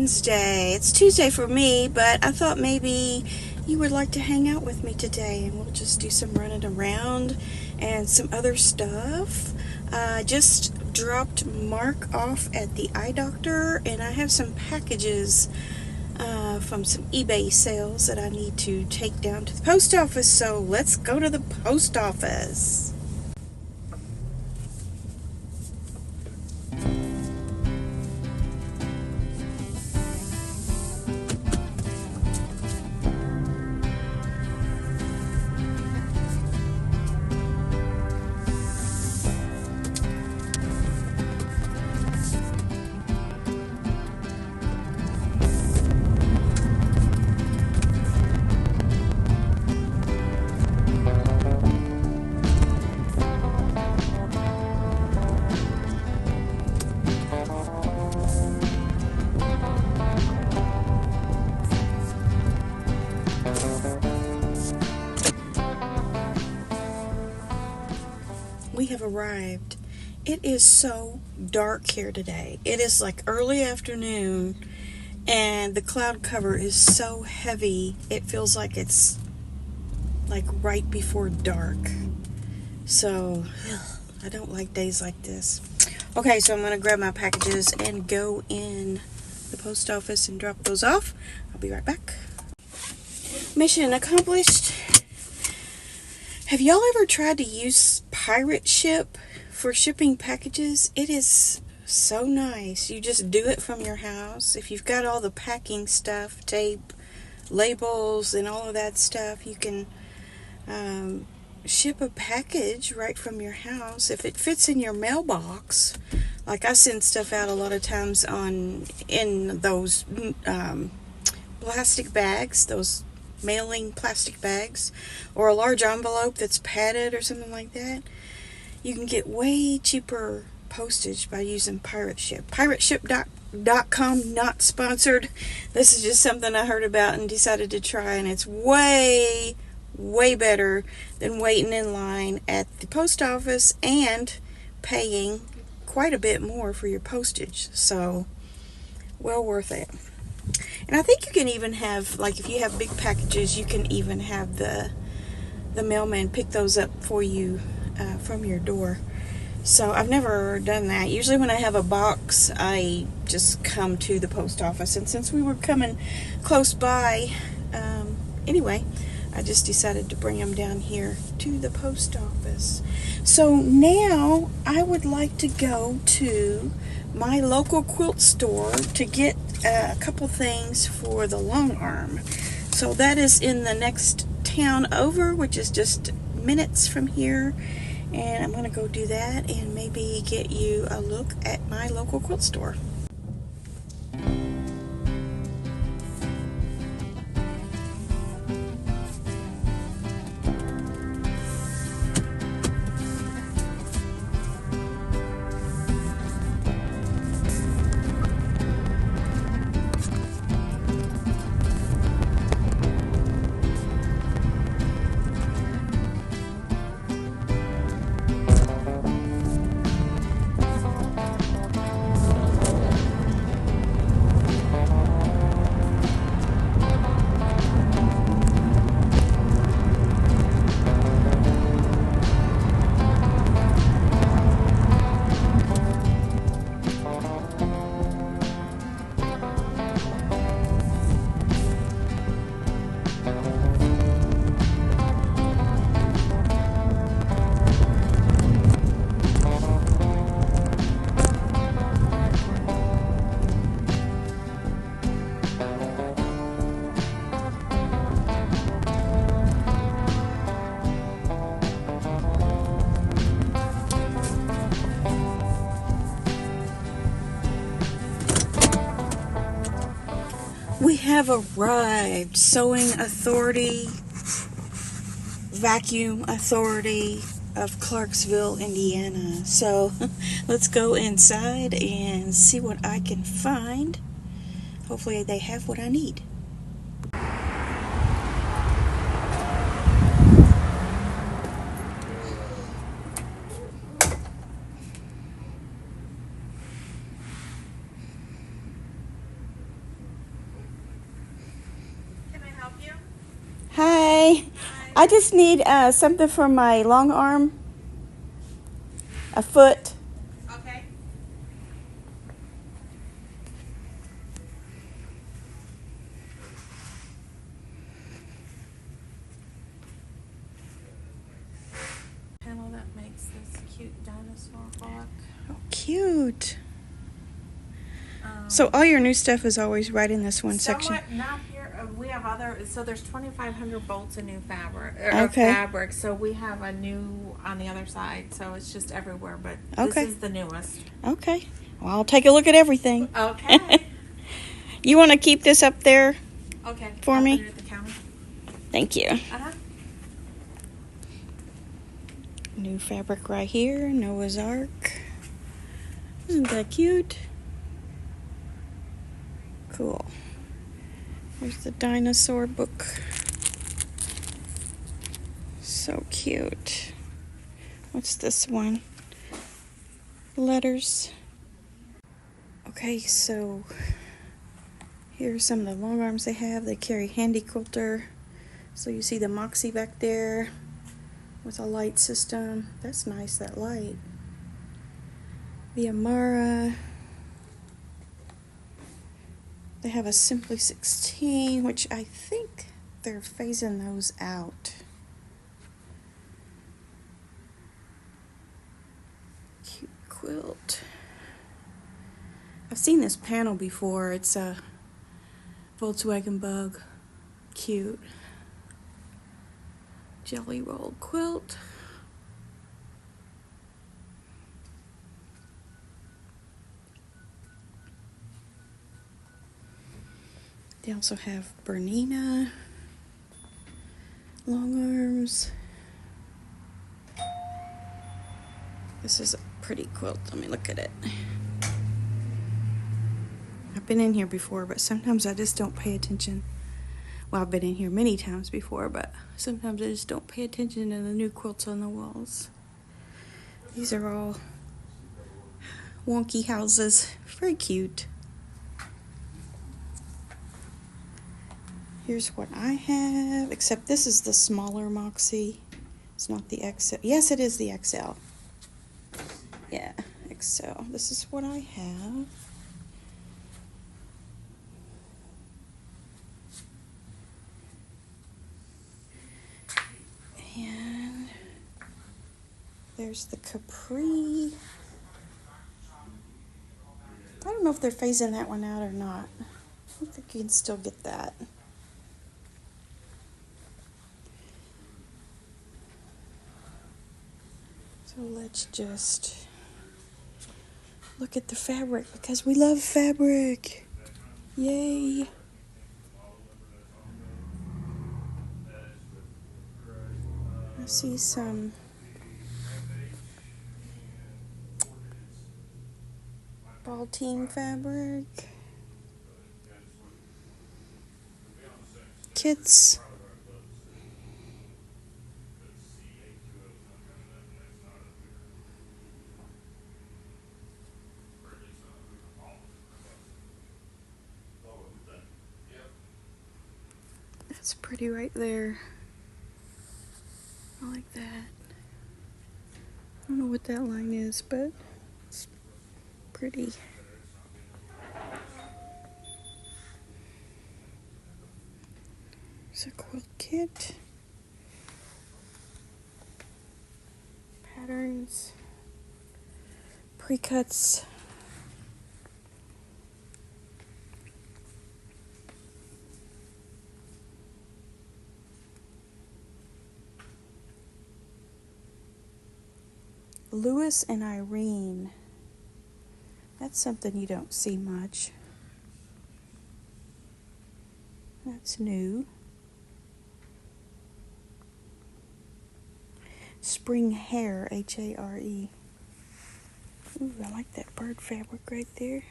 Wednesday. It's Tuesday for me, but I thought maybe you would like to hang out with me today and we'll just do some running around and some other stuff. I just dropped Mark off at the eye doctor and I have some packages from some eBay sales that I need to take down to the post office, so let's go to the post office. We have arrived. It is so dark here today. It is like early afternoon and the cloud cover is so heavy it feels like it's like right before dark. So I don't like days like this. Okay, so I'm going to grab my packages and go in the post office and drop those off. I'll be right back. Mission accomplished. Have y'all ever tried to use Pirate Ship for shipping packages? It is so nice. You just do it from your house. If you've got all the packing stuff, tape, labels, and all of that stuff, you can ship a package right from your house. If it fits in your mailbox, like I send stuff out a lot of times in those plastic bags, those mailing plastic bags, or a large envelope that's padded or something like that. You can get way cheaper postage by using Pirate Ship. Pirateship.com, not sponsored. This is just something I heard about and decided to try, and it's way better than waiting in line at the post office and paying quite a bit more for your postage. So, well worth it. And I think you can even have, like if you have big packages, you can even have the mailman pick those up for you from your door. So I've never done that. Usually when I have a box, I just come to the post office. And since we were coming close by, anyway, I just decided to bring them down here to the post office. So now I would like to go to my local quilt store to get a couple things for the long arm. So that is in the next town over, which is just minutes from here. And I'm going to go do that and maybe get you a look at my local quilt store. We have arrived. Sewing Authority, Vacuum Authority of Clarksville, Indiana. So let's go inside and see what I can find. Hopefully they have what I need. I just need something for my long arm, a foot. Okay. Panel that makes this cute dinosaur block. Oh, cute. So all your new stuff is always right in this one section. Somewhat not here. We have other. So there's 2,500 bolts of new fabric. Okay. Fabric. So we have a new on the other side. So it's just everywhere. But Okay. this is the newest. Okay. Well, I'll take a look at everything. Okay. You want to keep this up there Okay. for I'll me? put it at the counter. Thank you. Uh-huh. New fabric right here. Noah's Ark. Isn't that cute? Cool. Here's the dinosaur book. So cute. What's this one? Letters. Okay, so here's some of the long arms they have. They carry handy quilter. So you see the Moxie back there with a light system. That's nice, that light. The Amara. They have a Simply 16, which I think they're phasing those out. Cute quilt. I've seen this panel before. It's a Volkswagen Bug. Cute. Jelly roll quilt. They also have Bernina long arms. This is a pretty quilt. Let me look at it. I've been in here before, but sometimes I just don't pay attention. Well, I've been in here many times before, but sometimes I just don't pay attention to the new quilts on the walls. These are all wonky houses. Very cute. Here's what I have, except this is the smaller Moxie. It's not the XL. Yes, it is the XL. Yeah, XL. This is what I have. And there's the Capri. I don't know if they're phasing that one out or not. I think you can still get that. So let's just look at the fabric because we love fabric. Yay. I see some ball team fabric. Kits. That's pretty right there. I like that. I don't know what that line is, but it's pretty. It's a quilt kit. Patterns. Pre-cuts. Lewis and Irene. That's something you don't see much. That's new. Spring Hare, H-A-R-E. Ooh, I like that bird fabric right there.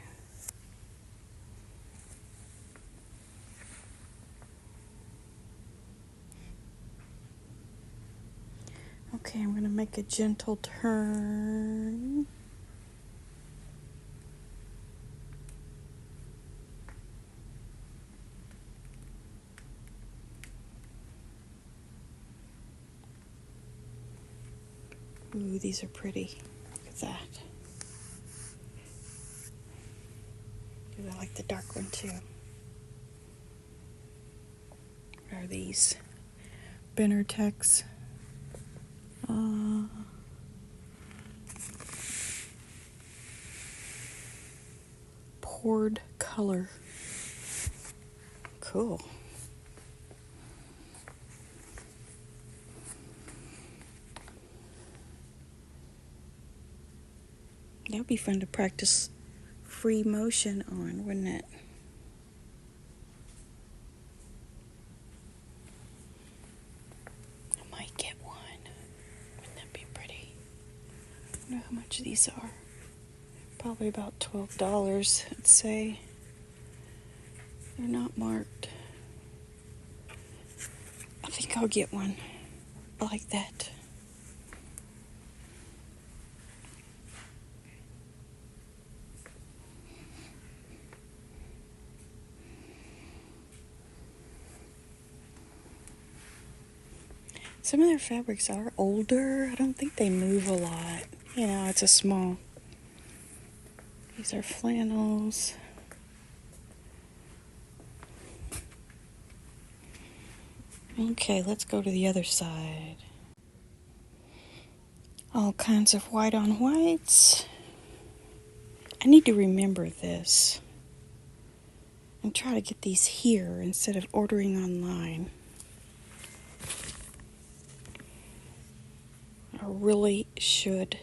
Okay, I'm going to make a gentle turn. Ooh, these are pretty. Look at that. Ooh, I like the dark one too. What are these? Benartex. Poured color. Cool. That would be fun to practice free motion on, wouldn't it? I might get one. Wouldn't that be pretty? I wonder how much these are. Probably about $12, I'd say. They're not marked. I think I'll get one. I like that. Some of their fabrics are older. I don't think they move a lot. You know, it's a small. These are flannels. Okay, let's go to the other side. All kinds of white on whites. I need to remember this and try to get these here instead of ordering online. I really should.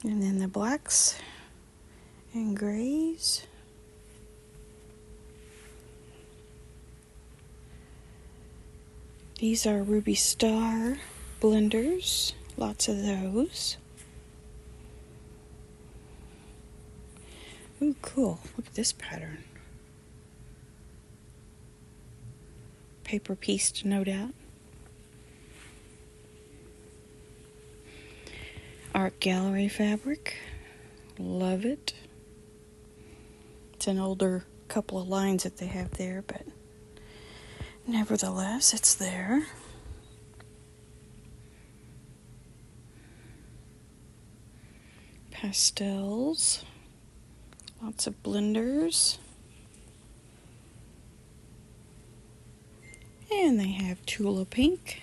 And then the blacks and grays. These are Ruby Star blenders. Lots of those. Ooh, cool. Look at this pattern. Paper pieced, no doubt. Art Gallery fabric. Love it. It's an older couple of lines that they have there, but nevertheless, it's there. Pastels. Lots of blenders. And they have Tula Pink.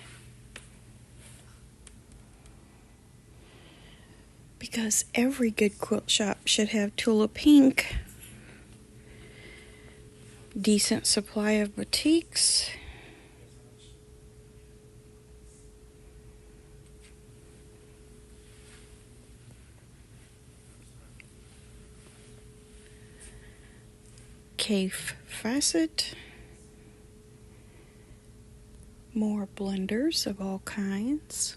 Because every good quilt shop should have Tula Pink. Decent supply of boutiques. Cave Facet. More blenders of all kinds.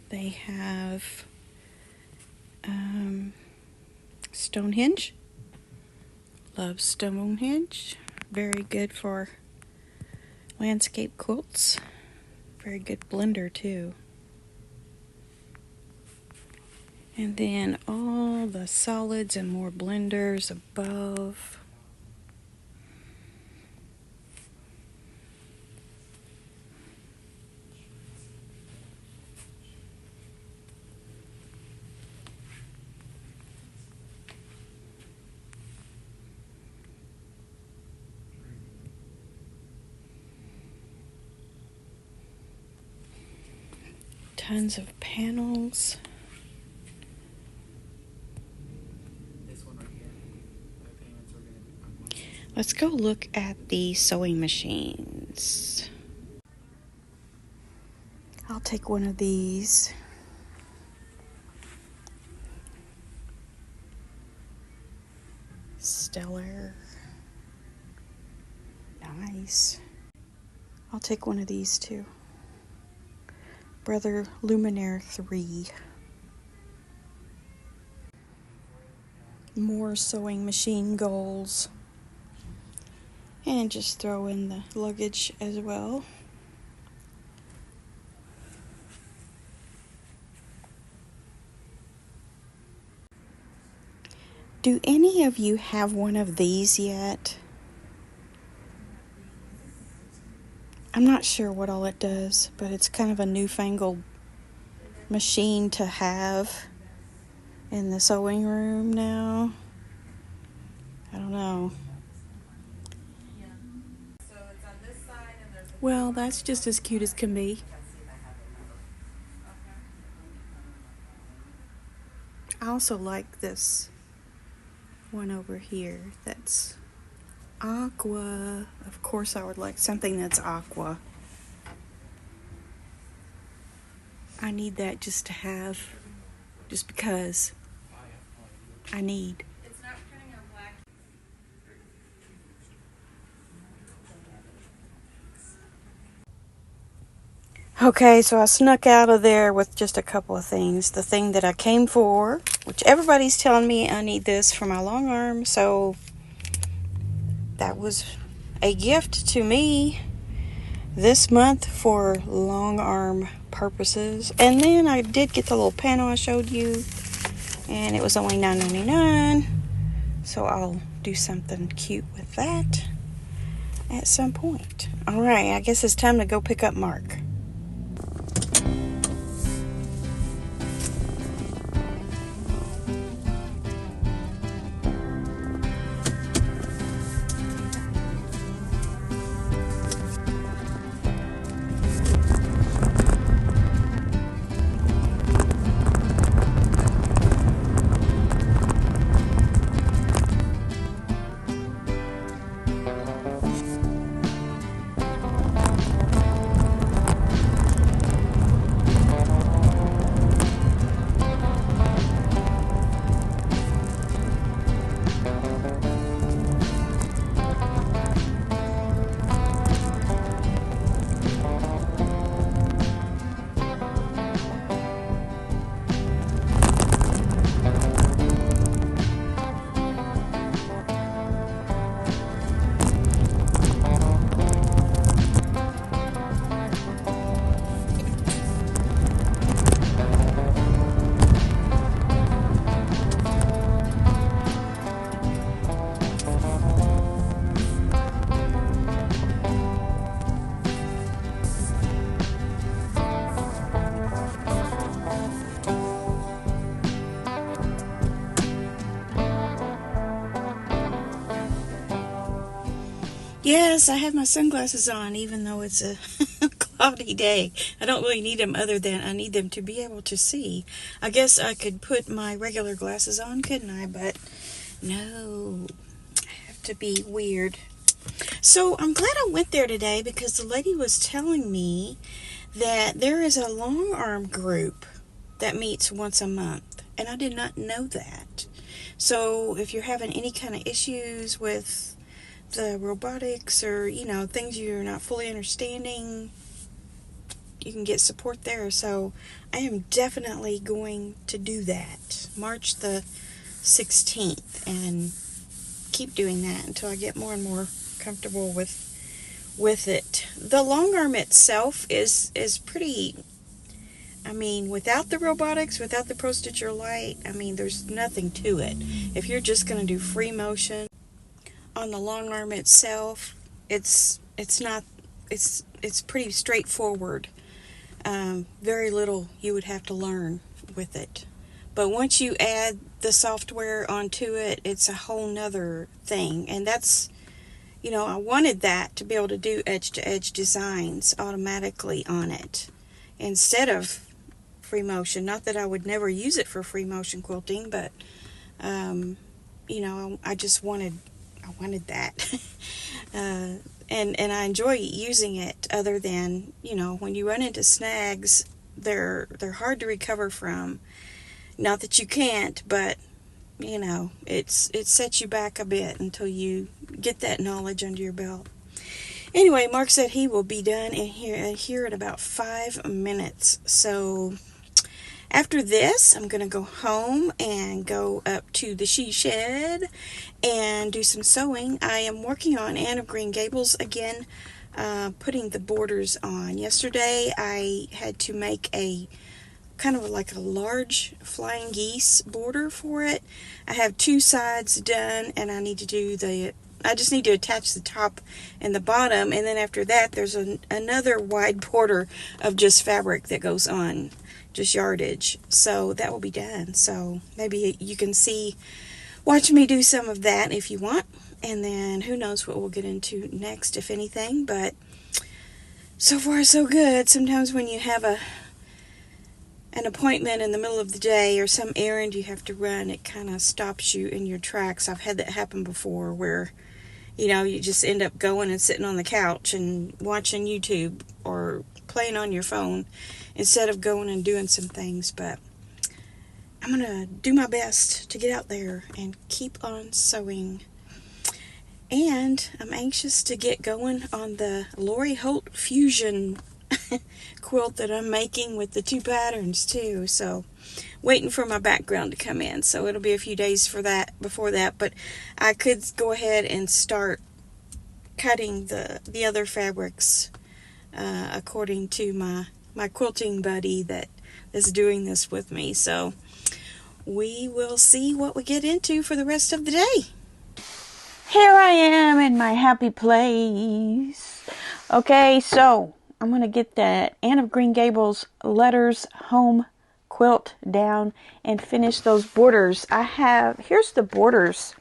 They have Stonehenge. Love Stonehenge. Very good for landscape quilts. Very good blender too. And then all the solids and more blenders above. Tons of panels. Let's go look at the sewing machines. I'll take one of these. Stellar. Nice. I'll take one of these too. Brother Luminaire 3. More sewing machine goals. And just throw in the luggage as well. Do any of you have one of these yet? I'm not sure what all it does, but it's kind of a newfangled machine to have in the sewing room now. I don't know. Well, that's just as cute as can be. I also like this one over here that's aqua. Of course, I would like something that's aqua. I need that just to have, just because I need. It's not printing on black. Okay, so I snuck out of there with just a couple of things. The thing that I came for, which everybody's telling me I need this for my long arm, so that was a gift to me this month for long arm purposes. And then I did get the little panel I showed you, and it was only $9.99, so I'll do something cute with that at some point. Alright, I guess it's time to go pick up Mark. Yes, I have my sunglasses on even though it's a cloudy day. I don't really need them other than I need them to be able to see. I guess I could put my regular glasses on, couldn't I? But no, I have to be weird. So I'm glad I went there today because the lady was telling me that there is a long arm group that meets once a month, and I did not know that. So if you're having any kind of issues with the robotics or, things you're not fully understanding, you can get support there. So I am definitely going to do that March the 16th and keep doing that until I get more and more comfortable with it. The long arm itself is pretty, without the robotics, without the Pro Stitcher Lite, there's nothing to it. If you're just going to do free motion on the long arm itself, it's pretty straightforward. Very little you would have to learn with it. But once you add the software onto it, it's a whole nother thing. And that's, I wanted that to be able to do edge-to-edge designs automatically on it instead of free motion. Not that I would never use it for free motion quilting, but, I just wanted that. And I enjoy using it, other than, when you run into snags, they're hard to recover from. Not that you can't, but, it sets you back a bit until you get that knowledge under your belt. Anyway, Mark said he will be done in here in about 5 minutes. So after this, I'm going to go home and go up to the she shed and do some sewing. I am working on Anne of Green Gables again, putting the borders on. Yesterday, I had to make a kind of like a large flying geese border for it. I have 2 sides done, and I just need to attach the top and the bottom, and then after that there's another wide border of just fabric that goes on, just yardage. So that will be done. So maybe you can watch me do some of that if you want, and then who knows what we'll get into next, if anything. But so far so good. Sometimes when you have an appointment in the middle of the day or some errand you have to run, it kind of stops you in your tracks. I've had that happen before where, you just end up going and sitting on the couch and watching YouTube or playing on your phone instead of going and doing some things. But I'm going to do my best to get out there and keep on sewing. And I'm anxious to get going on the Lori Holt Fusion quilt that I'm making with the 2 patterns too. So waiting for my background to come in, so it'll be a few days before that, but I could go ahead and start cutting the other fabrics according to my quilting buddy that is doing this with me. So we will see what we get into for the rest of the day. Here I am in my happy place. Okay, so I'm going to get that Anne of Green Gables Letters Home quilt down and finish those borders. Here's the borders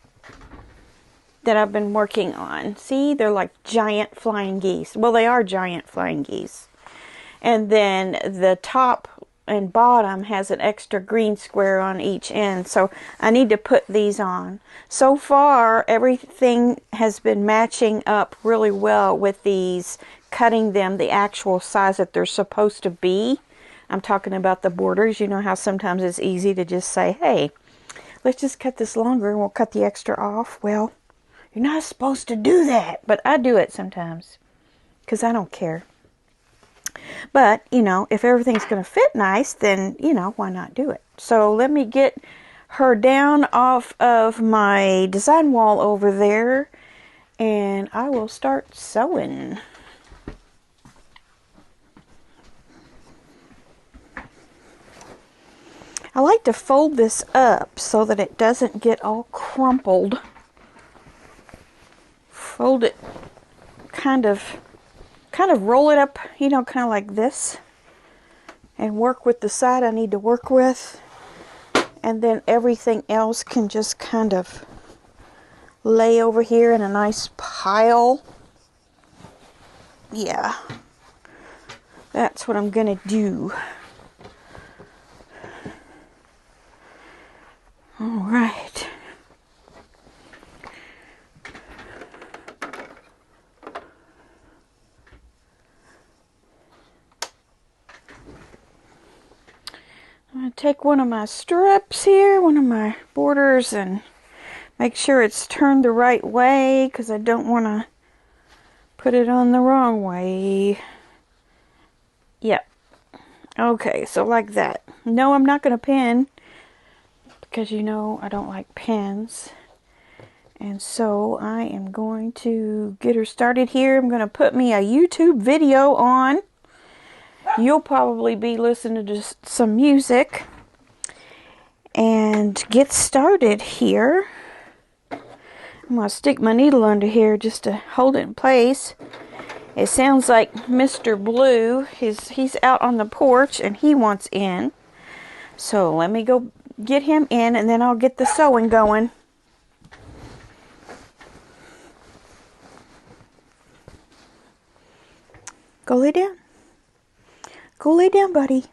that I've been working on. See, they're like giant flying geese. Well, they are giant flying geese. And then the top and bottom has an extra green square on each end. So I need to put these on. So far, everything has been matching up really well with these, cutting them the actual size that they're supposed to be. I'm talking about the borders. You know how sometimes it's easy to just say, hey, let's just cut this longer and we'll cut the extra off. Well, you're not supposed to do that, but I do it sometimes because I don't care. But, if everything's going to fit nice, then, why not do it? So let me get her down off of my design wall over there, and I will start sewing. I like to fold this up so that it doesn't get all crumpled. Fold it, kind of roll it up, kind of like this, and work with the side I need to work with, and then everything else can just kind of lay over here in a nice pile. Yeah, that's what I'm gonna do. All right. I'm going to take one of my strips here, one of my borders, and make sure it's turned the right way because I don't want to put it on the wrong way. Yep. Okay, so like that. No, I'm not going to pin because I don't like pins. And so I am going to get her started here. I'm going to put me a YouTube video on. You'll probably be listening to some music and get started here. I'm going to stick my needle under here just to hold it in place. It sounds like Mr. Blue. He's out on the porch and he wants in. So let me go get him in and then I'll get the sewing going. Go lay down. Go lay down, buddy.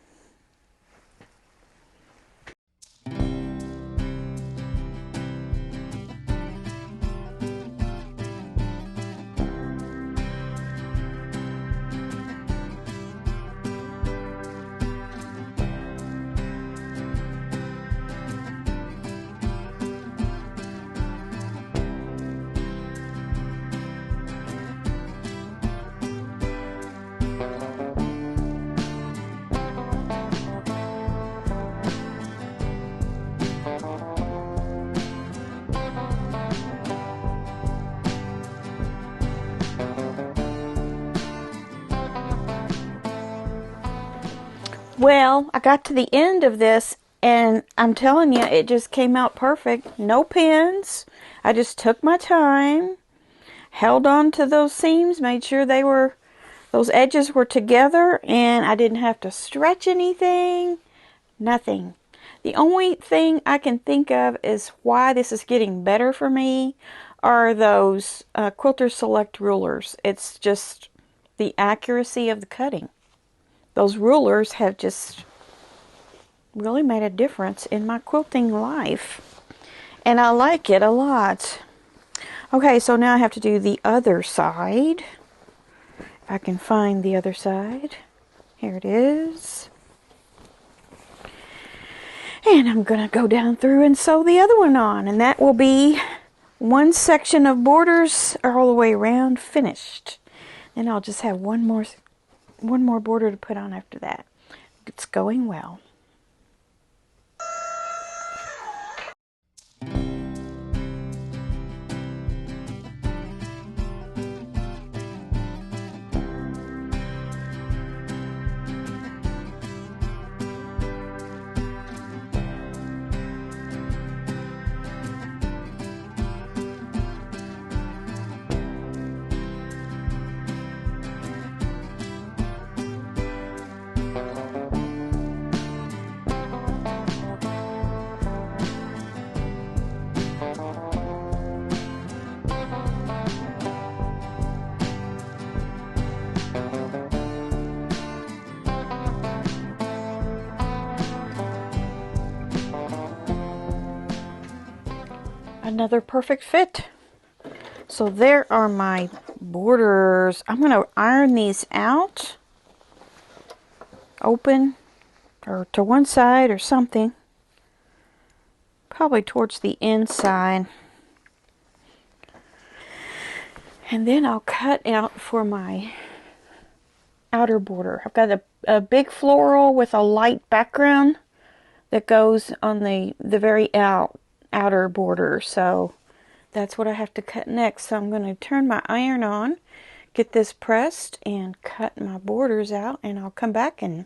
Well, I got to the end of this, and I'm telling you, it just came out perfect. No pins. I just took my time, held on to those seams, made sure those edges were together, and I didn't have to stretch anything. Nothing. The only thing I can think of is why this is getting better for me are those Quilter Select rulers. It's just the accuracy of the cutting. Those rulers have just really made a difference in my quilting life. And I like it a lot. Okay, so now I have to do the other side. If I can find the other side. Here it is. And I'm going to go down through and sew the other one on. And that will be one section of borders all the way around finished. And I'll just have one more border to put on after that. It's going well. Another perfect fit. So there are my borders. I'm going to iron these out, open or to one side or something, probably towards the inside, and then I'll cut out for my outer border. I've got a big floral with a light background that goes on the very outer border, so that's what I have to cut next. So I'm going to turn my iron on, get this pressed, and cut my borders out, and I'll come back and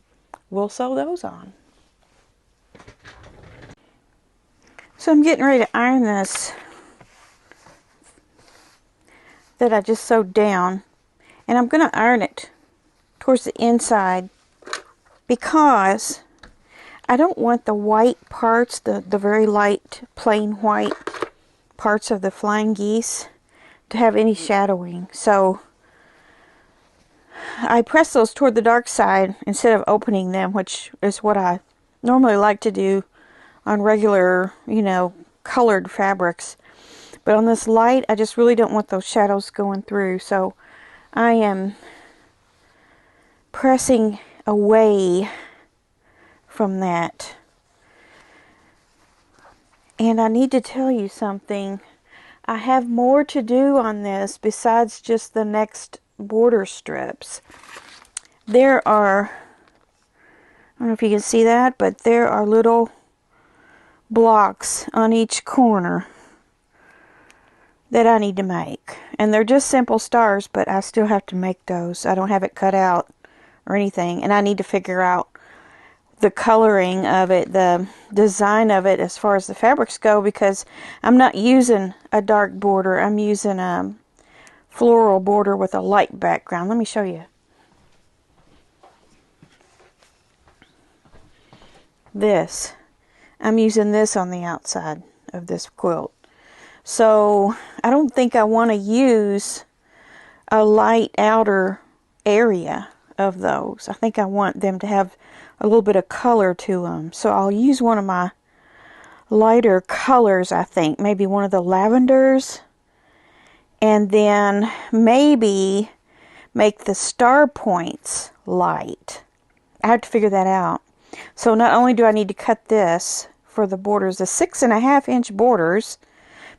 we'll sew those on. So I'm getting ready to iron this that I just sewed down, and I'm going to iron it towards the inside because I don't want the white parts, the very light plain white parts of the flying geese to have any shadowing. So I press those toward the dark side instead of opening them, which is what I normally like to do on regular, colored fabrics. But on this light, I just really don't want those shadows going through. So I am pressing away from that. And I need to tell you something. I have more to do on this besides just the next border strips. There are, I don't know if you can see that, but there are little blocks on each corner that I need to make. And they're just simple stars, but I still have to make those. I don't have it cut out or anything. And I need to figure out the coloring of it, the design of it as far as the fabrics go, because I'm not using a dark border. I'm using a floral border with a light background. Let me show you. This. I'm using this on the outside of this quilt. So I don't think I want to use a light outer area of those. I think I want them to have a little bit of color to them. So I'll use one of my lighter colors, I think. Maybe one of the lavenders. And then maybe make the star points light. I have to figure that out. So not only do I need to cut this for the borders, the 6.5-inch borders,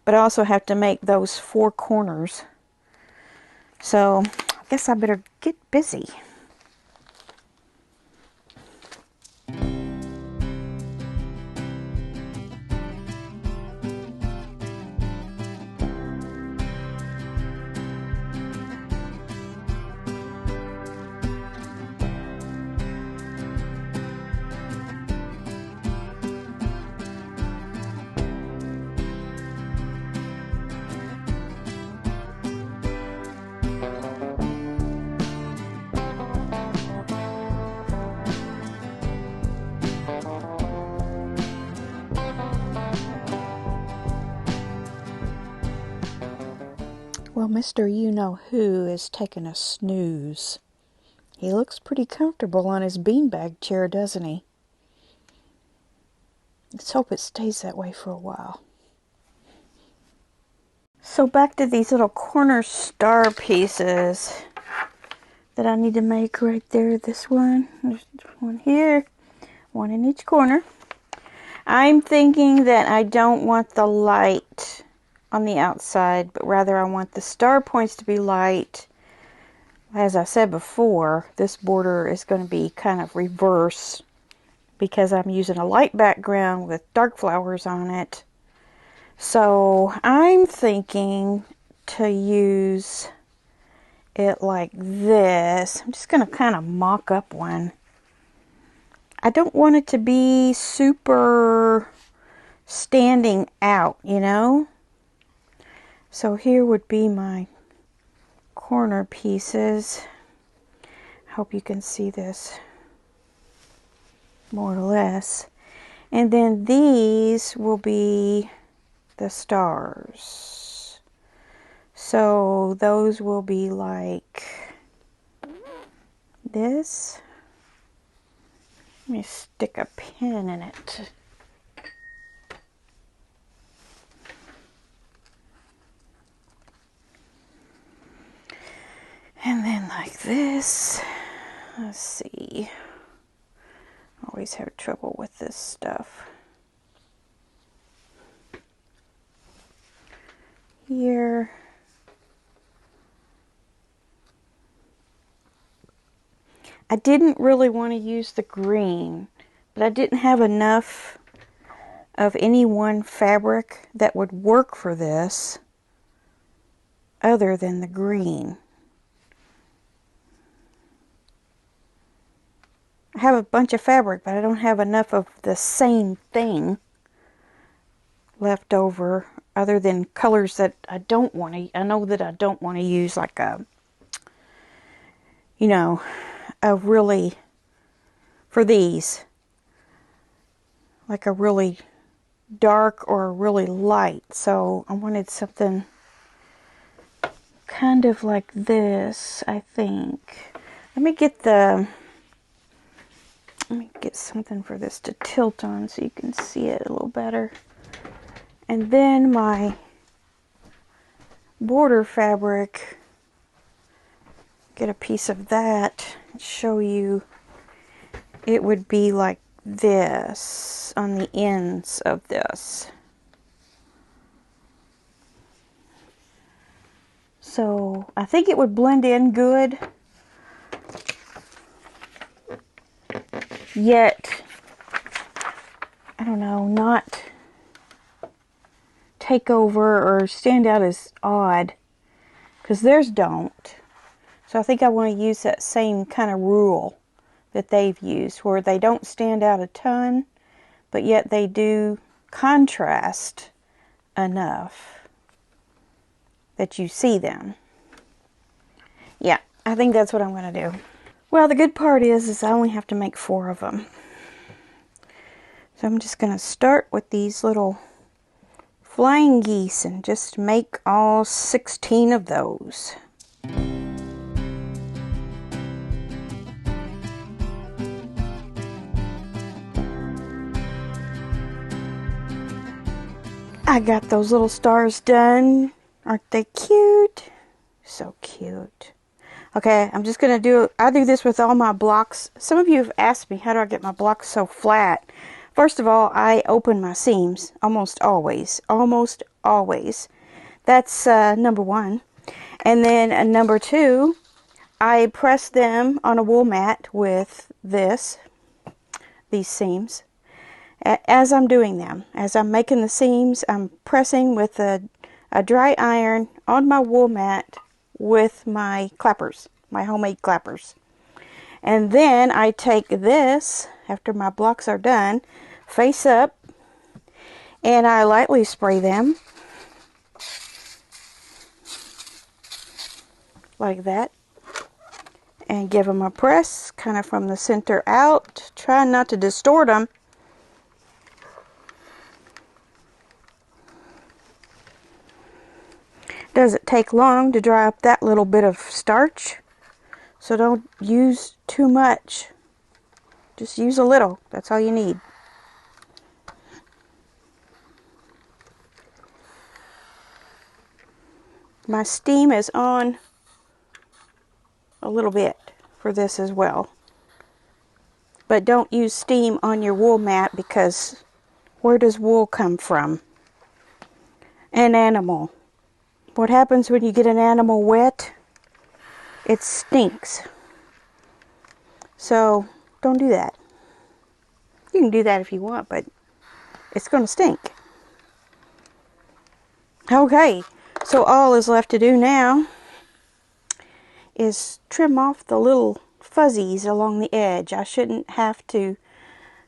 but I also have to make those 4 corners. So I guess I better get busy. Well, Mr. You-Know-Who is taking a snooze. He looks pretty comfortable on his beanbag chair, doesn't he? Let's hope it stays that way for a while. So back to these little corner star pieces that I need to make right there. This one, there's one here, one in each corner. I'm thinking that I don't want the light on the outside, but rather I want the star points to be light. As I said before, this border is going to be kind of reverse because I'm using a light background with dark flowers on it. So I'm thinking to use it like this. I'm just going to kind of mock up one. I don't want it to be super standing out, you know? So here would be my corner pieces. Hope you can see this more or less. And then these will be the stars. So those will be like this. Let me stick a pin in it. And then like this. Let's see. Always have trouble with this stuff. Here. I didn't really want to use the green, but I didn't have enough of any one fabric that would work for this other than the green. I have a bunch of fabric, but I don't have enough of the same thing left over other than colors that I don't want to. I know that I don't want to use like a, you know, a really, for these, like a really dark or a really light. So I wanted something kind of like this, I think. Let me get something for this to tilt on so you can see it a little better. And then my border fabric, get a piece of that and show you. It would be like this on the ends of this. So I think it would blend in good, yet, I don't know, not take over or stand out as odd, because theirs don't. So I think I want to use that same kind of rule that they've used, where they don't stand out a ton, but yet they do contrast enough that you see them. Yeah, I think that's what I'm going to do. Well, the good part is I only have to make 4 of them. So I'm just going to start with these little flying geese and just make all 16 of those. I got those little stars done. Aren't they cute? So cute. Okay, I'm just going to do, I do this with all my blocks. Some of you have asked me, how do I get my blocks so flat? First of all, I open my seams almost always. Almost always. That's number 1. And then number 2, I press them on a wool mat with these seams. As I'm doing them, as I'm making the seams, I'm pressing with a dry iron on my wool mat with my clappers, my homemade clappers. And then I take this, after my blocks are done, face up, and I lightly spray them like that, and give them a press kind of from the center out, trying not to distort them. Doesn't take long to dry up that little bit of starch, so don't use too much. Just use a little. That's all you need. My steam is on a little bit for this as well. But don't use steam on your wool mat, because where does wool come from? An animal. What happens when you get an animal wet? It stinks. So don't do that. You can do that if you want, but it's going to stink. Okay, so all is left to do now is trim off the little fuzzies along the edge. I shouldn't have to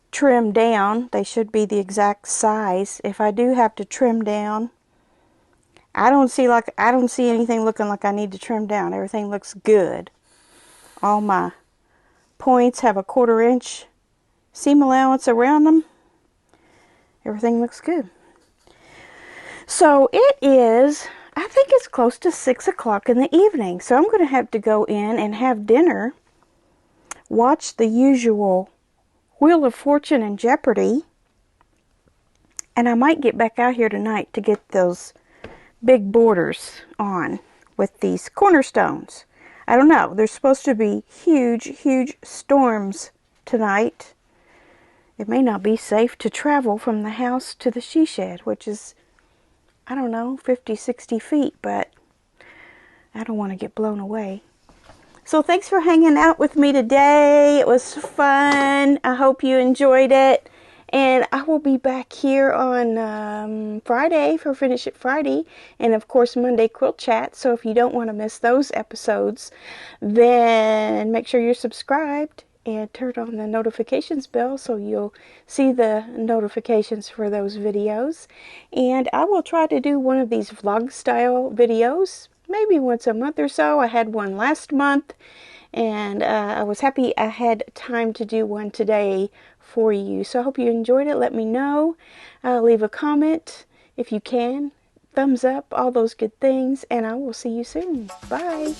trim down. They should be the exact size. If I do have to trim down, I don't see anything looking like I need to trim down. Everything looks good. All my points have a 1/4 inch seam allowance around them. Everything looks good. So it is, I think it's close to 6 o'clock in the evening. So I'm going to have to go in and have dinner, watch the usual Wheel of Fortune and Jeopardy, and I might get back out here tonight to get those big borders on with these cornerstones. I don't know. There's supposed to be huge storms tonight. It may not be safe to travel from the house to the she shed, which is, I don't know, 50, 60 feet, but I don't want to get blown away. So thanks for hanging out with me today. It was fun. I hope you enjoyed it. And I will be back here on Friday for Finish It Friday. And of course Monday Quilt Chat. So if you don't want to miss those episodes, then make sure you're subscribed and turn on the notifications bell so you'll see the notifications for those videos. And I will try to do one of these vlog style videos maybe once a month or so. I had one last month, and I was happy I had time to do one today for you. So I hope you enjoyed it. Let me know. Leave a comment if you can. Thumbs up, all those good things, and I will see you soon. Bye.